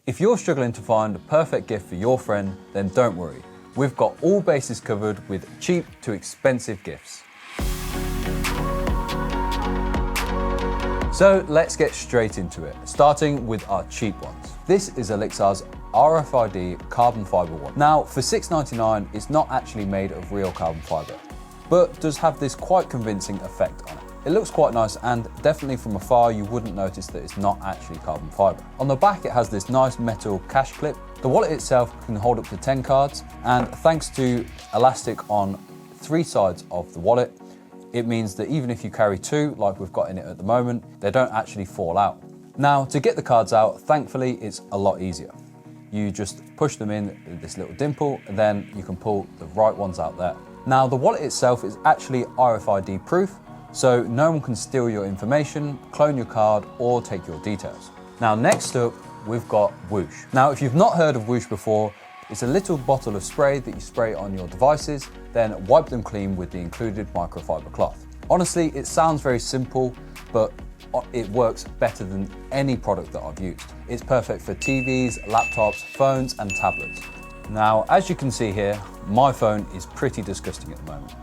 If you're struggling to find a perfect gift for your friend, then don't worry. We've got all bases covered with cheap to expensive gifts. So let's get straight into it, starting with our cheap ones. This is Elixir's RFID carbon fiber one. Now for $6.99, it's not actually made of real carbon fiber, but does have this quite convincing effect on it. It looks quite nice, and definitely from afar you wouldn't notice that it's not actually carbon fiber. On the back it has this nice metal cash clip. The wallet itself can hold up to 10 cards, and thanks to elastic on 3 sides of the wallet, it means that even if you carry 2, like we've got in it at the moment, they don't actually fall out. Now to get the cards out, thankfully it's a lot easier. You just push them in this little dimple, and then you can pull the right ones out there. Now the wallet itself is actually RFID proof, so no one can steal your information, clone your card, or take your details. Now next up, we've got Whoosh. Now if you've not heard of Whoosh before, it's a little bottle of spray that you spray on your devices, then wipe them clean with the included microfiber cloth. Honestly, it sounds very simple, but it works better than any product that I've used. It's perfect for TVs, laptops, phones, and tablets. Now, as you can see here, my phone is pretty disgusting at the moment.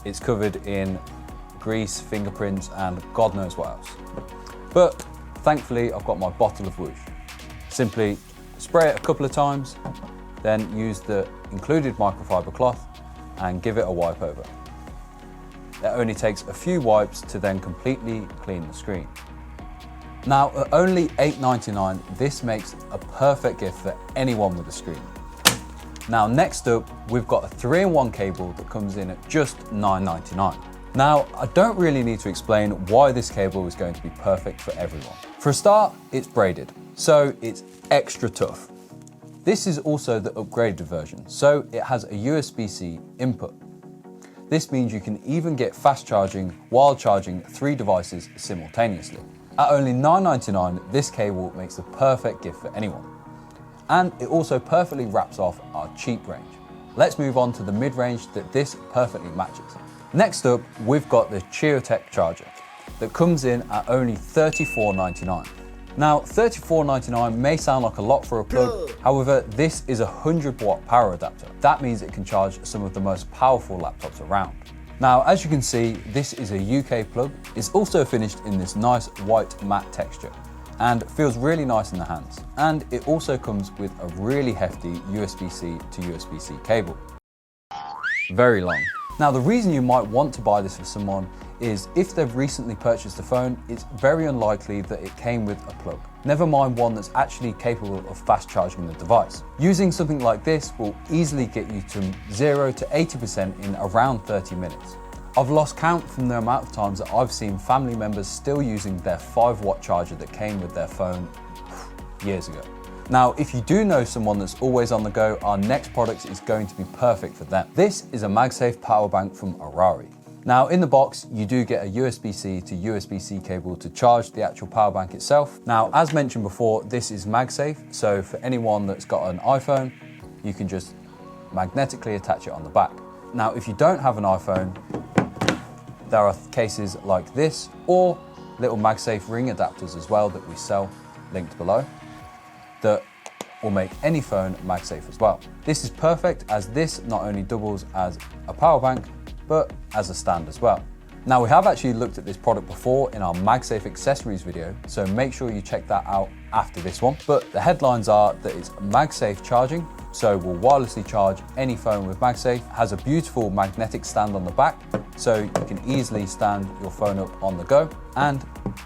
It's covered in grease, fingerprints, and God knows what else. But thankfully, I've got my bottle of Whoosh. Simply spray it a couple of times, then use the included microfiber cloth and give it a wipe over. It only takes a few wipes to then completely clean the screen. Now at only $8.99, this makes a perfect gift for anyone with a screen. Now next up, we've got a 3-in-1 cable that comes in at just $9.99. Now, I don't really need to explain why this cable is going to be perfect for everyone. For a start, it's braided, so it's extra tough. This is also the upgraded version, so it has a USB-C input. This means you can even get fast charging while charging 3 devices simultaneously. At only $9.99, this cable makes the perfect gift for anyone. And it also perfectly wraps off our cheap range. Let's move on to the mid-range that this perfectly matches. Next up, we've got the Cheotech charger that comes in at only $34.99. Now, $34.99 may sound like a lot for a plug. However, this is a 100-watt power adapter. That means it can charge some of the most powerful laptops around. Now, as you can see, this is a UK plug. It's also finished in this nice white matte texture and feels really nice in the hands. And it also comes with a really hefty USB-C to USB-C cable. Very long. Now, the reason you might want to buy this for someone is if they've recently purchased a phone, it's very unlikely that it came with a plug. Never mind one that's actually capable of fast charging the device. Using something like this will easily get you to 0 to 80% in around 30 minutes. I've lost count from the amount of times that I've seen family members still using their 5-watt charger that came with their phone years ago. Now, if you do know someone that's always on the go, our next product is going to be perfect for them. This is a MagSafe power bank from Arari. Now, in the box, you do get a USB-C to USB-C cable to charge the actual power bank itself. Now, as mentioned before, this is MagSafe, so for anyone that's got an iPhone, you can just magnetically attach it on the back. Now, if you don't have an iPhone, there are cases like this, or little MagSafe ring adapters as well that we sell, linked below, that will make any phone MagSafe as well. This is perfect as this not only doubles as a power bank, but as a stand as well. Now, we have actually looked at this product before in our MagSafe accessories video, so make sure you check that out after this one. But the headlines are that it's MagSafe charging, so will wirelessly charge any phone with MagSafe, has a beautiful magnetic stand on the back, so you can easily stand your phone up on the go, and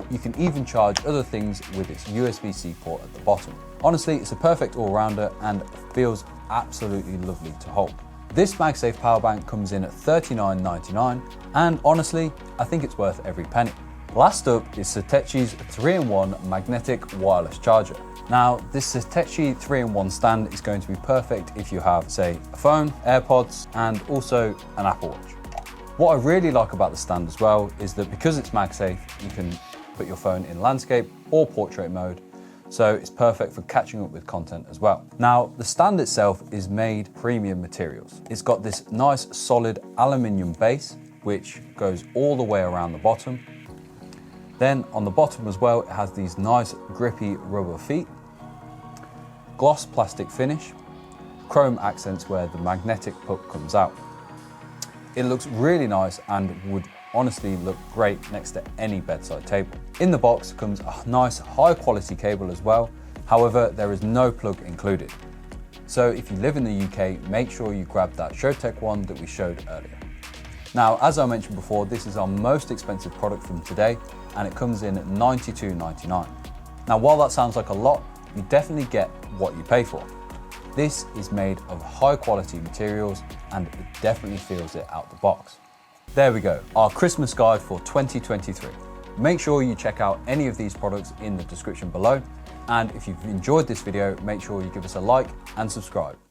you can even charge other things with its USB-C port at the bottom. Honestly, it's a perfect all-rounder and feels absolutely lovely to hold. This MagSafe power bank comes in at $39.99, and honestly, I think it's worth every penny. Last up is Satechi's 3-in-1 magnetic wireless charger. Now, this Satechi 3-in-1 stand is going to be perfect if you have, say, a phone, AirPods, and also an Apple Watch. What I really like about the stand as well is that because it's MagSafe, you can put your phone in landscape or portrait mode, so it's perfect for catching up with content as well. Now, the stand itself is made premium materials. It's got this nice solid aluminium base, which goes all the way around the bottom. Then on the bottom as well, it has these nice grippy rubber feet. gloss plastic finish, chrome accents where the magnetic puck comes out. It looks really nice and would honestly look great next to any bedside table. In the box comes a nice high quality cable as well, however there is no plug included. So if you live in the UK, make sure you grab that Showtech one that we showed earlier. Now, as I mentioned before, this is our most expensive product from today and it comes in at $92.99. Now, while that sounds like a lot, you definitely get what you pay for. This is made of high quality materials and it definitely feels it out the box. There we go, our Christmas guide for 2023. Make sure you check out any of these products in the description below. And if you've enjoyed this video, make sure you give us a like and subscribe.